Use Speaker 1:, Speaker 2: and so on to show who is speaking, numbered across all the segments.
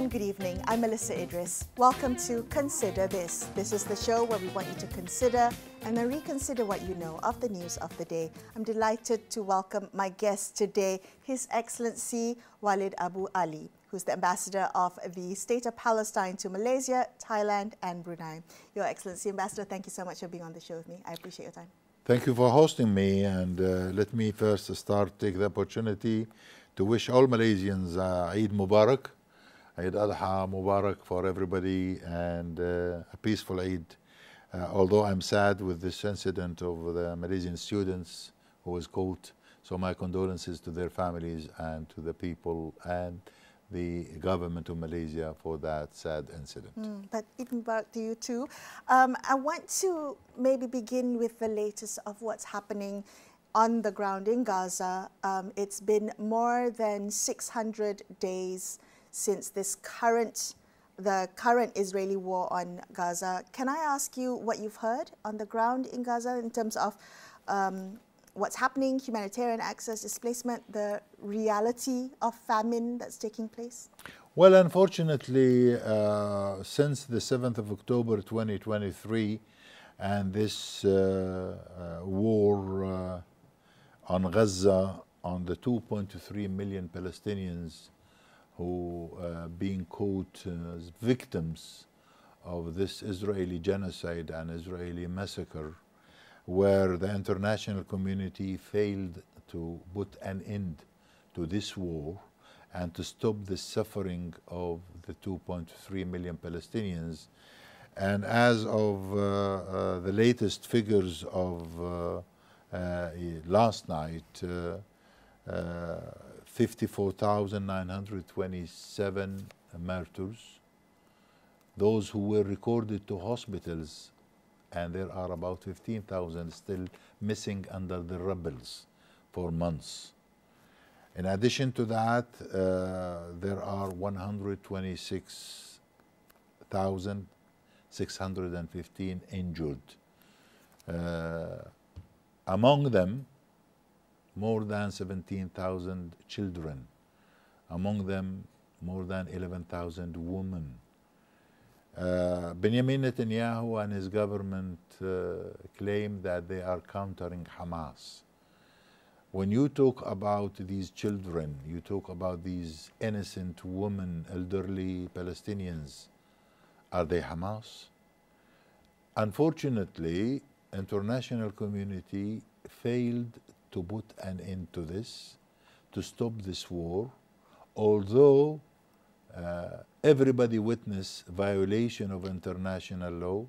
Speaker 1: and good evening. I'm Melisa Idris. Welcome to Consider This. This is the show where we want you to consider and then reconsider what you know of the news of the day. I'm delighted to welcome my guest today, His Excellency Walid Abu Ali, who's the Ambassador of the State of Palestine to Malaysia, Thailand and Brunei. Your Excellency, Ambassador, thank you so much for being on the show with me. I appreciate your time.
Speaker 2: Thank you for hosting me, and let me first take the opportunity to wish all Malaysians Eid Mubarak, Eid Adha Mubarak for everybody, and a peaceful Eid. Although I'm sad with this incident of the Malaysian students who was caught, so my condolences to their families and to the people and the government of Malaysia for that sad incident.
Speaker 1: But Eid Mubarak to you too. I want to maybe begin with the latest of what's happening on the ground in Gaza. It's been more than 600 days since the current Israeli war on Gaza. Can I ask you what you've heard on the ground in Gaza in terms of what's happening, humanitarian access, displacement, the reality of famine that's taking place?
Speaker 2: Well, unfortunately, since the 7th of October 2023 and this war on Gaza, on the 2.3 million Palestinians who being caught as victims of this Israeli genocide and Israeli massacre, where the international community failed to put an end to this war and to stop the suffering of the 2.3 million Palestinians. And as of the latest figures of last night, 54,927 martyrs, those who were recorded to hospitals, and there are about 15,000 still missing under the rubbles for months. In addition to that, there are 126,615 injured. Among them, more than 17,000 children. Among them, more than 11,000 women. Benjamin Netanyahu and his government claim that they are countering Hamas. When you talk about these children, you talk about these innocent women, elderly Palestinians, are they Hamas? Unfortunately, international community failed to put an end to this, to stop this war, although everybody witnessed violation of international law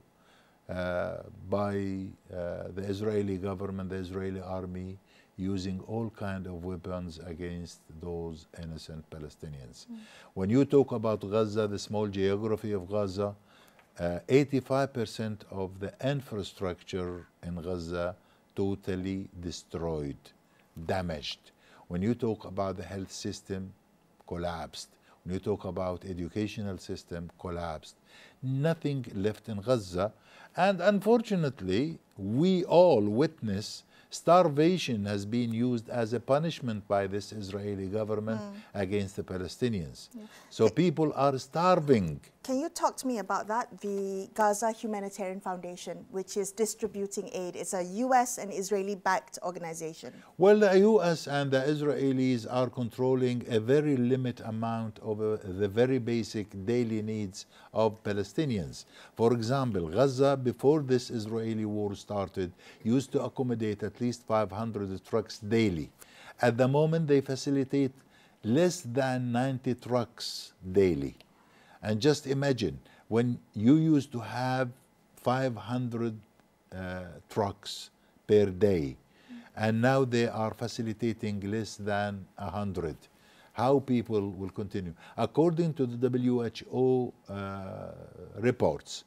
Speaker 2: by the Israeli government, the Israeli army, using all kinds of weapons against those innocent Palestinians. When you talk about Gaza, the small geography of Gaza, 85% of the infrastructure in Gaza totally destroyed, damaged. When you talk about the health system, collapsed. When you talk about educational system, collapsed. Nothing left in Gaza. And unfortunately, we all witness starvation has been used as a punishment by this Israeli government against the Palestinians. So people are starving.
Speaker 1: Can you talk to me about that? The Gaza Humanitarian Foundation, which is distributing aid. It's a US and Israeli-backed organization.
Speaker 2: Well, the US and the Israelis are controlling a very limited amount of the very basic daily needs of Palestinians. For example, Gaza, before this Israeli war started, used to accommodate at least 500 trucks daily. At the moment, they facilitate less than 90 trucks daily. And just imagine, when you used to have 500 trucks per day, and now they are facilitating less than 100. How people will continue? According to the WHO reports,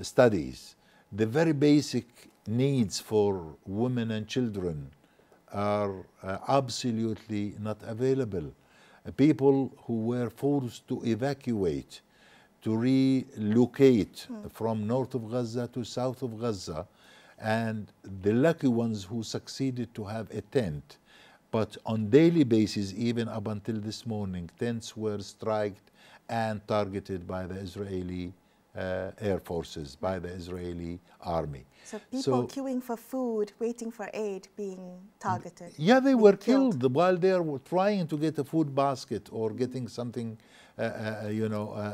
Speaker 2: studies, the very basic needs for women and children are absolutely not available. People who were forced to evacuate, to relocate from north of Gaza to south of Gaza, and the lucky ones who succeeded to have a tent. But on daily basis, even up until this morning, tents were striked and targeted by the Israeli air forces, by the Israeli army.
Speaker 1: So people queuing for food, waiting for aid, being targeted.
Speaker 2: Yeah, they were killed while they are trying to get a food basket or getting something,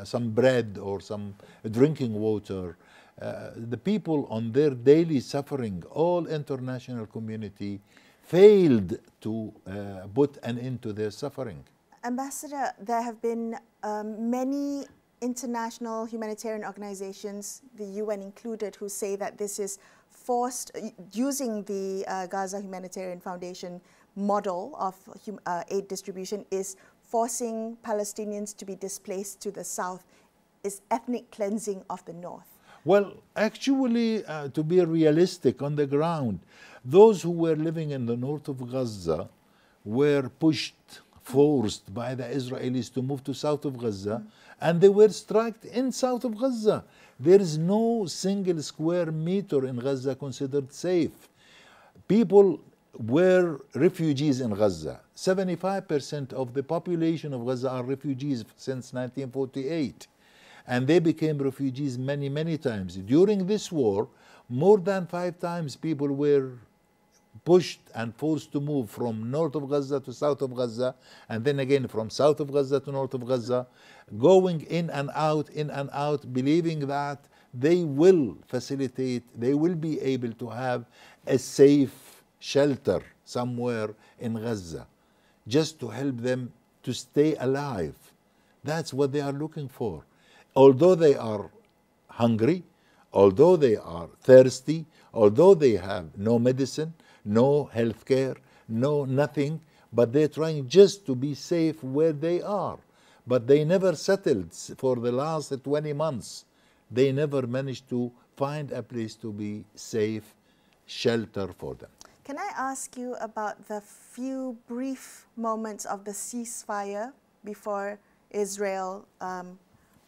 Speaker 2: some bread or some drinking water. The people on their daily suffering, all international community failed to put an end to their suffering.
Speaker 1: Ambassador, there have been many international humanitarian organizations, the UN included, who say that this is forced, using the Gaza Humanitarian Foundation model of aid distribution, is forcing Palestinians to be displaced to the south, is ethnic cleansing of the north.
Speaker 2: Well, actually, to be realistic on the ground, those who were living in the north of Gaza were forced by the Israelis to move to south of Gaza, and they were struck in south of Gaza. There is no single square meter in Gaza considered safe. People were refugees in Gaza. 75% of the population of Gaza are refugees since 1948. And they became refugees many, many times. During this war, more than 5 times people were pushed and forced to move from north of Gaza to south of Gaza, and then again from south of Gaza to north of Gaza, going in and out, believing that they will facilitate, they will be able to have a safe shelter somewhere in Gaza, just to help them to stay alive. That's what they are looking for. Although they are hungry, although they are thirsty, although they have no medicine, no health care, no nothing, but they're trying just to be safe where they are. But they never settled for the last 20 months. They never managed to find a place to be safe, shelter for them.
Speaker 1: Can I ask you about the few brief moments of the ceasefire before Israel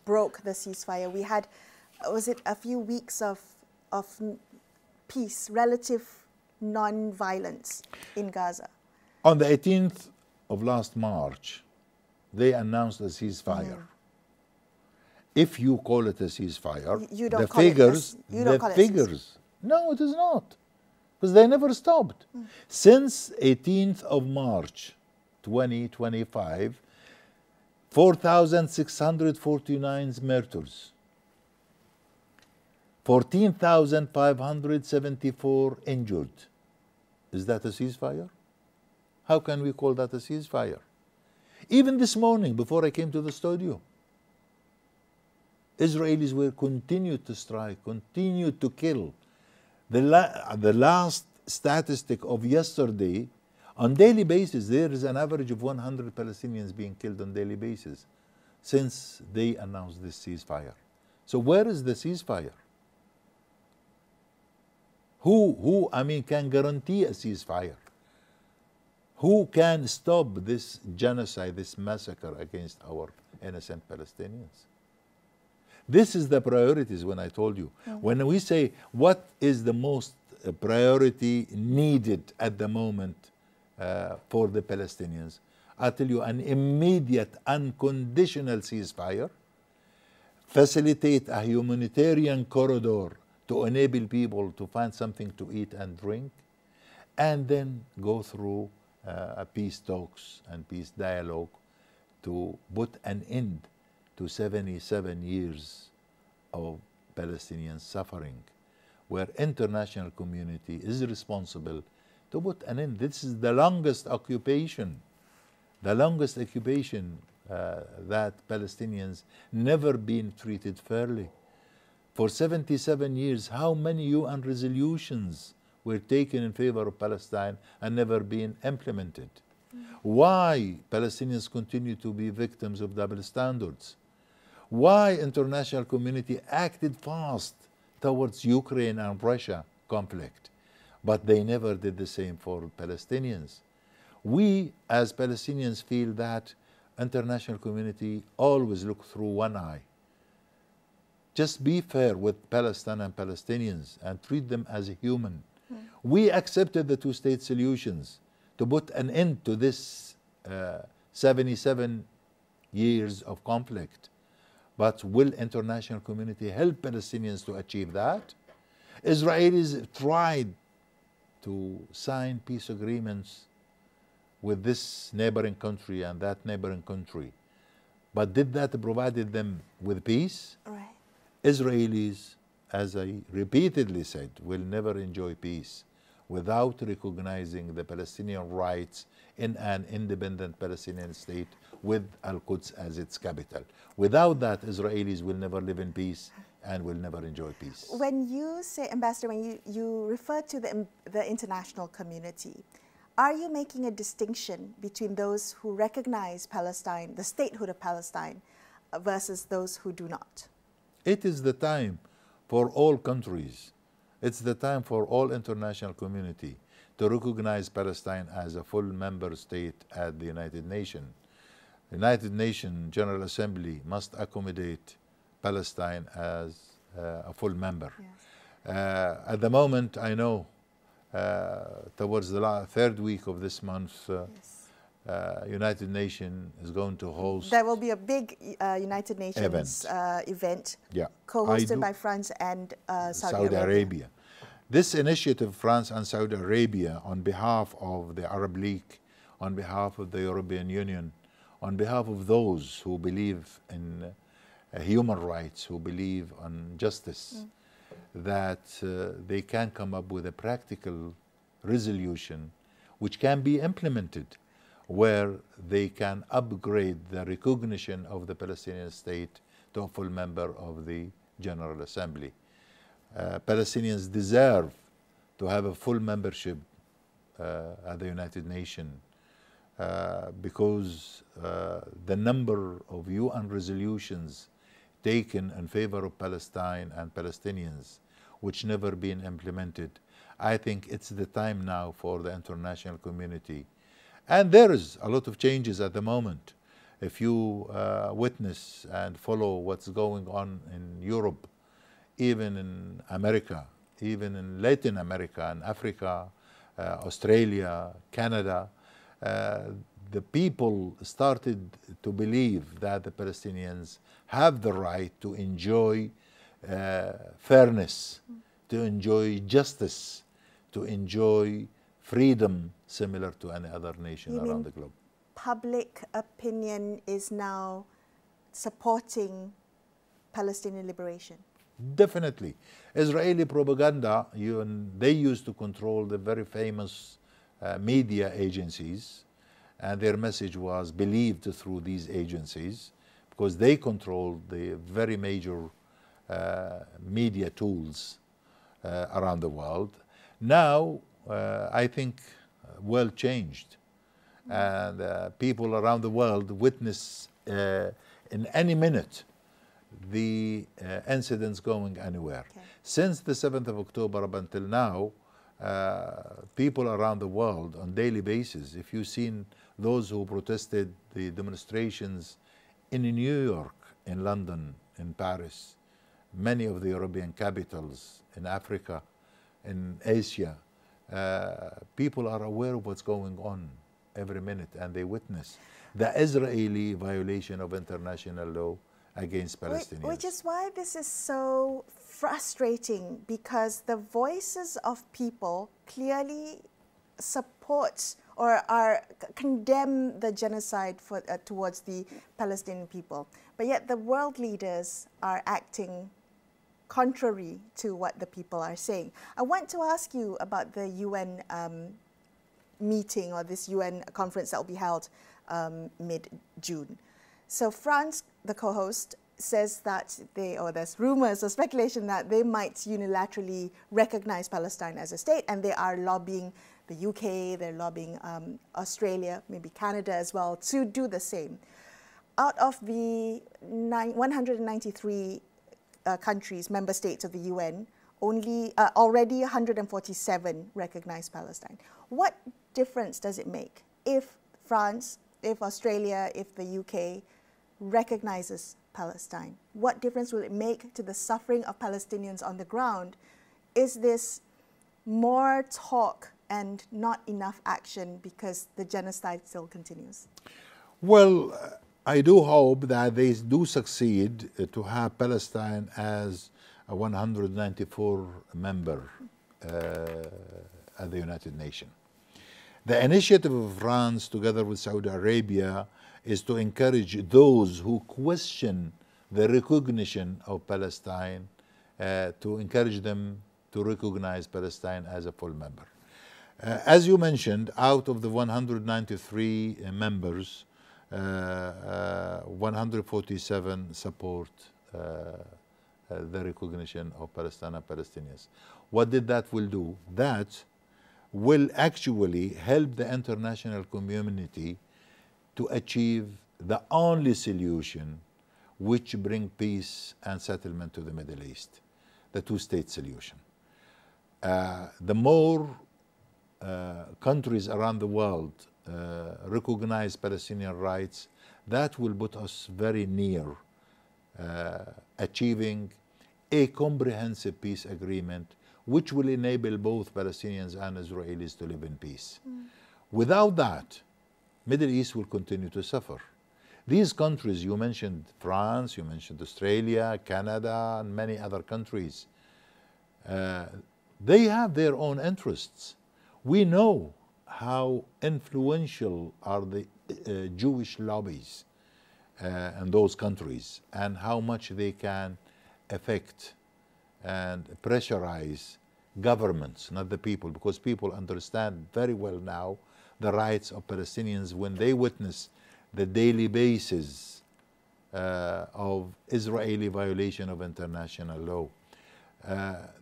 Speaker 1: broke the ceasefire? We had, was it a few weeks of peace, relative non-violence in Gaza?
Speaker 2: On the 18th of last March, they announced a ceasefire. If you call it a ceasefire, the figures, no, it is not, because they never stopped. Since 18th of March, 2025, 4,649 murders, 14,574 injured. Is that a ceasefire? How can we call that a ceasefire? Even this morning, before I came to the studio, Israelis were continued to strike, continued to kill. The last statistic of yesterday, on daily basis, there is an average of 100 Palestinians being killed on daily basis since they announced this ceasefire. So where is the ceasefire? Who can guarantee a ceasefire? Who can stop this genocide, this massacre against our innocent Palestinians? This is the priorities when I told you. When we say what is the most priority needed at the moment for the Palestinians, I tell you, an immediate, unconditional ceasefire, facilitate a humanitarian corridor to enable people to find something to eat and drink, and then go through a peace talks and peace dialogue to put an end to 77 years of Palestinian suffering, where international community is responsible to put an end. This is the longest occupation that Palestinians never been treated fairly. For 77 years, how many UN resolutions were taken in favor of Palestine and never been implemented? Why Palestinians continue to be victims of double standards? Why international community acted fast towards Ukraine and Russia conflict, but they never did the same for Palestinians? We as Palestinians feel that international community always look through one eye. Just be fair with Palestine and Palestinians and treat them as a human. We accepted the two-state solutions to put an end to this 77 years of conflict. But will international community help Palestinians to achieve that? Israelis tried to sign peace agreements with this neighboring country and that neighboring country. But did that provided them with peace?
Speaker 1: Right.
Speaker 2: Israelis, as I repeatedly said, will never enjoy peace without recognizing the Palestinian rights in an independent Palestinian state with Al-Quds as its capital. Without that, Israelis will never live in peace and will never enjoy peace.
Speaker 1: When you say, Ambassador, when you refer to the international community, are you making a distinction between those who recognize Palestine, the statehood of Palestine, versus those who do not?
Speaker 2: It is the time for all countries. It's the time for all international community to recognize Palestine as a full member state at the United Nations. The United Nations General Assembly must accommodate Palestine as a full member.
Speaker 1: Yes.
Speaker 2: At the moment, I know towards the third week of this month, United Nations is going to host.
Speaker 1: There will be a big United Nations event, co-hosted by France and Saudi Arabia.
Speaker 2: This initiative, France and Saudi Arabia, on behalf of the Arab League, on behalf of the European Union, on behalf of those who believe in human rights, who believe on justice, that they can come up with a practical resolution which can be implemented, where they can upgrade the recognition of the Palestinian state to a full member of the General Assembly. Palestinians deserve to have a full membership at the United Nations because the number of UN resolutions taken in favor of Palestine and Palestinians, which never been implemented. I think it's the time now for the international community. And there is a lot of changes at the moment. If you witness and follow what's going on in Europe, even in America, even in Latin America and Africa, Australia, Canada, the people started to believe that the Palestinians have the right to enjoy fairness, to enjoy justice, to enjoy freedom similar to any other nation around the globe.
Speaker 1: Public opinion is now supporting Palestinian liberation?
Speaker 2: Definitely. Israeli propaganda, they used to control the very famous media agencies, and their message was believed through these agencies because they controlled the very major media tools around the world. Now, I think world changed, and people around the world witness in any minute the incidents going anywhere.
Speaker 1: Okay.
Speaker 2: Since the 7th of October up until now, people around the world on daily basis, if you've seen those who protested the demonstrations in New York, in London, in Paris, many of the European capitals, in Africa, in Asia, people are aware of what's going on every minute, and they witness the Israeli violation of international law against Palestinians.
Speaker 1: Which is why this is so frustrating, because the voices of people clearly support or condemn the genocide towards the Palestinian people. But yet the world leaders are acting contrary to what the people are saying. I want to ask you about the UN meeting, or this UN conference that will be held mid-June. So France, the co-host, says that there's rumors or speculation that they might unilaterally recognize Palestine as a state, and they are lobbying the UK, they're lobbying Australia, maybe Canada as well, to do the same. Out of the 193 countries, member states of the UN, already 147 recognize Palestine. What difference does it make if France, if Australia, if the UK recognizes Palestine? What difference will it make to the suffering of Palestinians on the ground? Is this more talk and not enough action because the genocide still continues?
Speaker 2: Well, I do hope that they do succeed to have Palestine as a 194 member at the United Nations. The initiative of France, together with Saudi Arabia, is to encourage those who question the recognition of Palestine, to encourage them to recognize Palestine as a full member. As you mentioned, out of the 193 members, 147 support the recognition of Palestine and Palestinians. What that will do? That will actually help the international community to achieve the only solution which bring peace and settlement to the Middle East, the two-state solution. The more countries around the world recognize Palestinian rights, that will put us very near achieving a comprehensive peace agreement which will enable both Palestinians and Israelis to live in peace. Without that, Middle East will continue to suffer. These countries, you mentioned France, you mentioned Australia, Canada, and many other countries, they have their own interests. We know how influential are the Jewish lobbies in those countries and how much they can affect and pressurize governments, not the people, because people understand very well now the rights of Palestinians when they witness the daily basis of Israeli violation of international law.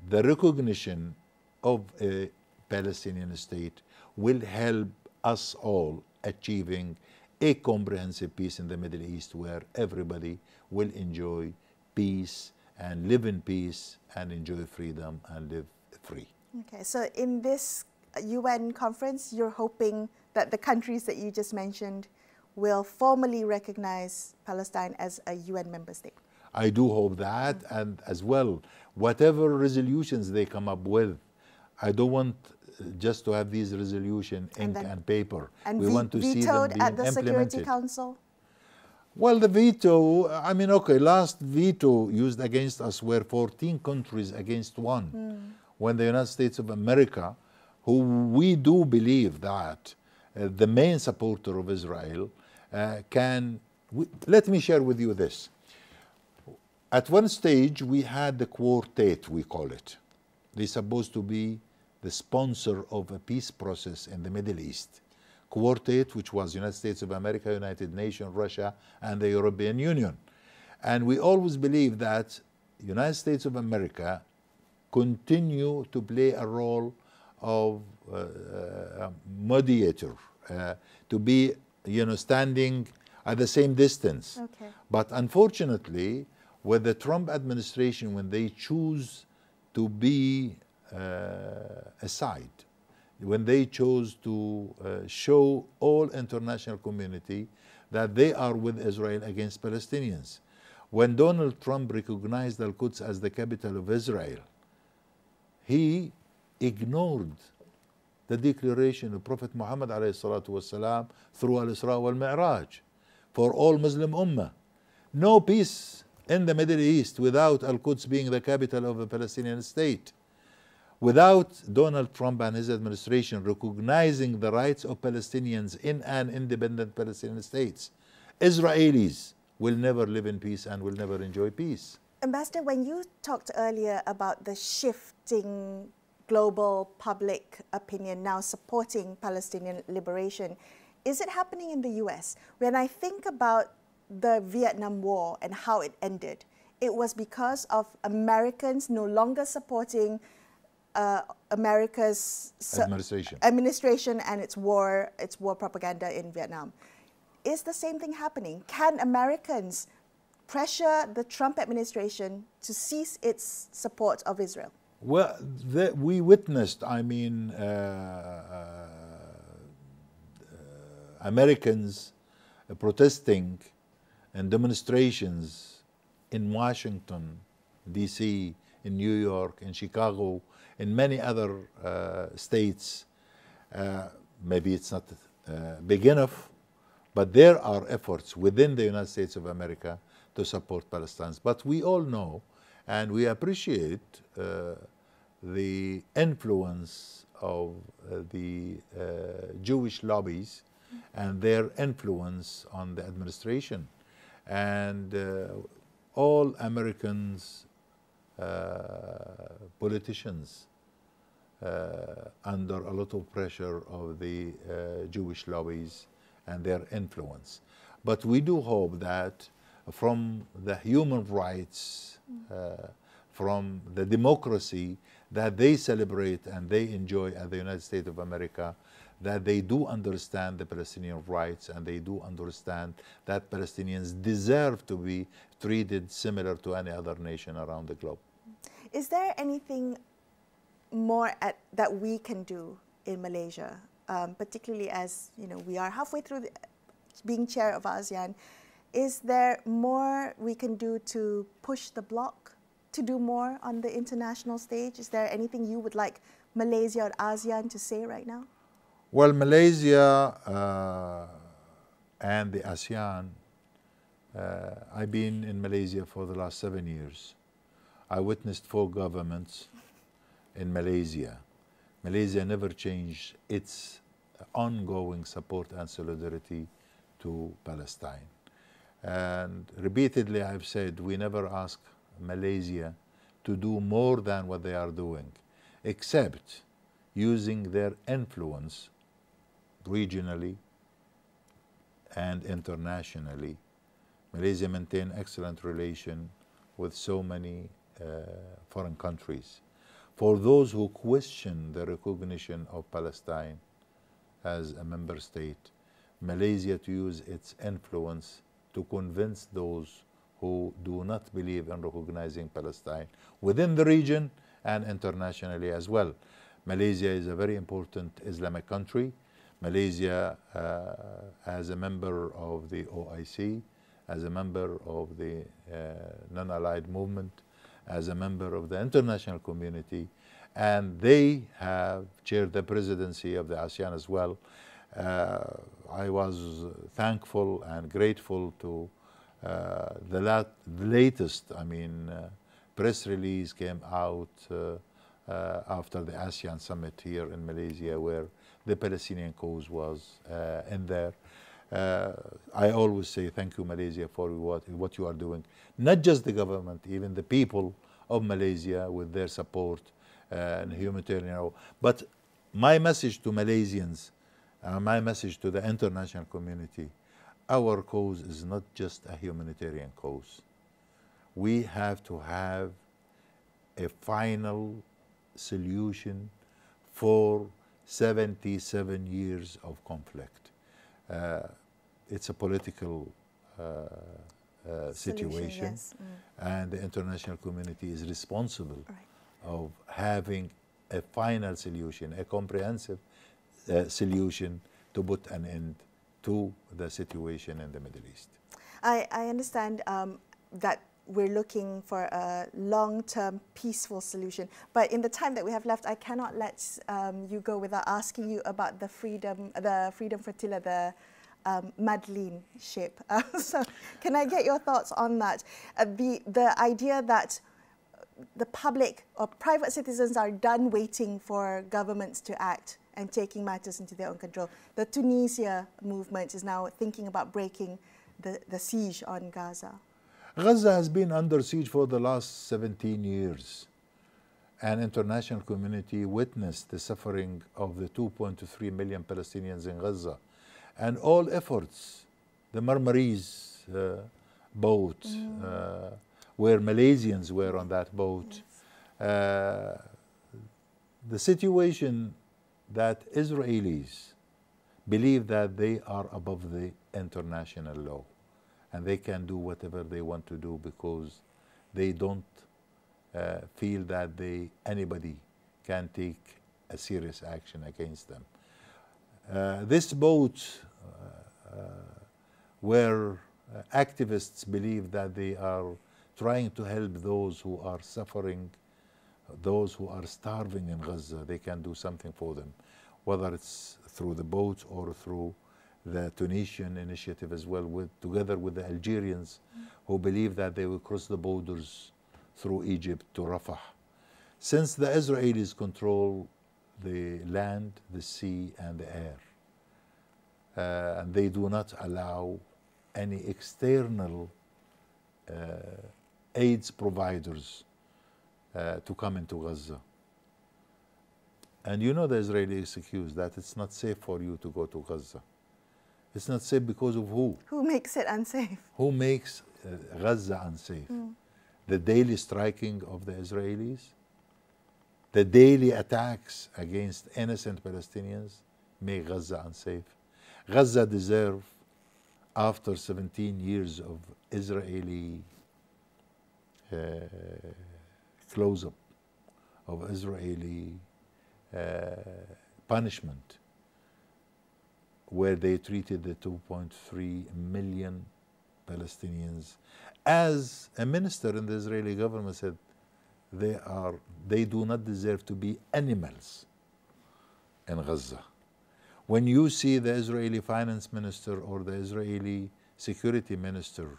Speaker 2: The recognition of a Palestinian state will help us all achieving a comprehensive peace in the Middle East where everybody will enjoy peace and live in peace and enjoy freedom and live free.
Speaker 1: Okay, so in this UN conference, you're hoping that the countries that you just mentioned will formally recognize Palestine as a UN member state?
Speaker 2: I do hope that, and as well, whatever resolutions they come up with, I don't want just to have these resolutions, ink and paper.
Speaker 1: And
Speaker 2: we want to see them being
Speaker 1: at the
Speaker 2: implemented.
Speaker 1: Security Council?
Speaker 2: Well, the veto, I mean, okay, last veto used against us were 14 countries against one. When the United States of America, who we do believe that the main supporter of Israel, let me share with you this. At one stage, we had the quartet, we call it. They're supposed to be the sponsor of a peace process in the Middle East. Quartet, which was United States of America, United Nations, Russia, and the European Union. And we always believe that United States of America continue to play a role of mediator, to be, standing at the same distance.
Speaker 1: Okay.
Speaker 2: But unfortunately, with the Trump administration, when they choose to be aside, when they chose to show all international community that they are with Israel against Palestinians. When Donald Trump recognized Al-Quds as the capital of Israel, he ignored the declaration of Prophet Muhammad ﷺ through Al-Isra wal-Mi'raj for all Muslim Ummah. No peace in the Middle East without Al-Quds being the capital of a Palestinian state. Without Donald Trump and his administration recognizing the rights of Palestinians in an independent Palestinian state, Israelis will never live in peace and will never enjoy peace.
Speaker 1: Ambassador, when you talked earlier about the shifting global public opinion now supporting Palestinian liberation, is it happening in the US? When I think about the Vietnam War and how it ended, it was because of Americans no longer supporting America's administration and its war propaganda in Vietnam. Is the same thing happening? Can Americans pressure the Trump administration to cease its support of Israel?
Speaker 2: Well, we witnessed, Americans protesting and demonstrations in Washington, D.C., in New York, in Chicago, in many other states. Maybe it's not big enough, But there are efforts within the United States of America to support Palestinians. But we all know and we appreciate the influence of the Jewish lobbies and their influence on the administration. And all Americans, politicians, under a lot of pressure of the Jewish lobbies and their influence. But we do hope that from the human rights, from the democracy that they celebrate and they enjoy at the United States of America, that they do understand the Palestinian rights and they do understand that Palestinians deserve to be treated similar to any other nation around the globe.
Speaker 1: Is there anything more that we can do in Malaysia, particularly as we are halfway through being chair of ASEAN? Is there more we can do to push the bloc to do more on the international stage? Is there anything you would like Malaysia or ASEAN to say right now?
Speaker 2: Well, Malaysia and the ASEAN, I've been in Malaysia for the last 7 years. I witnessed 4 governments in Malaysia. Malaysia never changed its ongoing support and solidarity to Palestine. And repeatedly I've said we never ask Malaysia to do more than what they are doing, except using their influence regionally and internationally. Malaysia maintains excellent relations with so many foreign countries. For those who question the recognition of Palestine as a member state, Malaysia to use its influence to convince those who do not believe in recognizing Palestine within the region and internationally as well. Malaysia is a very important Islamic country. Malaysia, as a member of the OIC, as a member of the non-allied movement, as a member of the international community, and they have chaired the presidency of the ASEAN as well. I was thankful and grateful to the latest, press release came out after the ASEAN summit here in Malaysia, where the Palestinian cause was in there. I always say thank you, Malaysia, for what you are doing. Not just the government, even the people of Malaysia with their support and humanitarian. But my message to Malaysians, my message to the international community, our cause is not just a humanitarian cause. We have to have a final solution for 77 years of conflict. It's a political situation, yes. And the international community is responsible of having a final solution, a comprehensive solution to put an end to the situation in the Middle East.
Speaker 1: I understand that we're looking for a long-term peaceful solution, but in the time that we have left, I cannot let you go without asking you about the Freedom Flotilla, the Madeleine ship. So can I get your thoughts on that? The idea that the public or private citizens are done waiting for governments to act and taking matters into their own control. The Tunisia movement is now thinking about breaking the siege on Gaza.
Speaker 2: Gaza has been under siege for the last 17 years. An international community witnessed the suffering of the 2.3 million Palestinians in Gaza. And all efforts, the Marmaris boat, where Malaysians were on that boat, yes. The situation that Israelis believe that they are above the international law and they can do whatever they want to do because they don't feel that anybody can take a serious action against them. This boat where activists believe that they are trying to help those who are suffering, those who are starving in Gaza, they can do something for them, whether it's through the boat or through the Tunisian initiative as well, together with the Algerians, who believe that they will cross the borders through Egypt to Rafah. Since the Israelis control the land, the sea, and the air, and they do not allow any external aids providers to come into Gaza. And you know the Israelis accuse that it's not safe for you to go to Gaza. It's not safe because of who?
Speaker 1: Who makes it unsafe?
Speaker 2: Who makes Gaza unsafe? The daily striking of the Israelis, the daily attacks against innocent Palestinians make Gaza unsafe. Gaza deserves, after 17 years of Israeli close-up, of Israeli punishment, where they treated the 2.3 million Palestinians, as a minister in the Israeli government said, they do not deserve to be animals in Gaza. When you see the Israeli finance minister or the Israeli security minister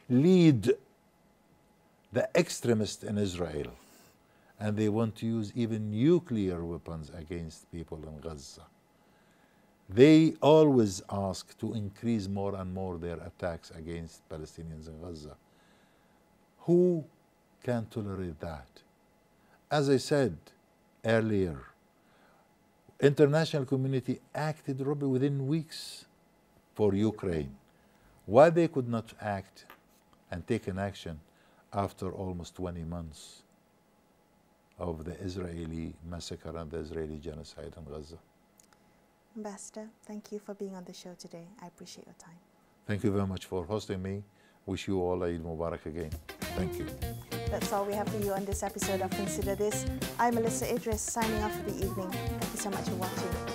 Speaker 2: lead the extremists in Israel, and they want to use even nuclear weapons against people in Gaza, they always ask to increase more and more their attacks against Palestinians in Gaza. Who can tolerate that? As I said earlier, international community acted probably within weeks for Ukraine. Why they could not act and take an action after almost 20 months of the Israeli massacre and the Israeli genocide in Gaza?
Speaker 1: Ambassador, thank you for being on the show today. I appreciate your time.
Speaker 2: Thank you very much for hosting me. Wish you all Eid Mubarak again. Thank you.
Speaker 1: That's all we have for you on this episode of Consider This. I'm Melisa Idris, signing off for the evening. Thank you so much for watching.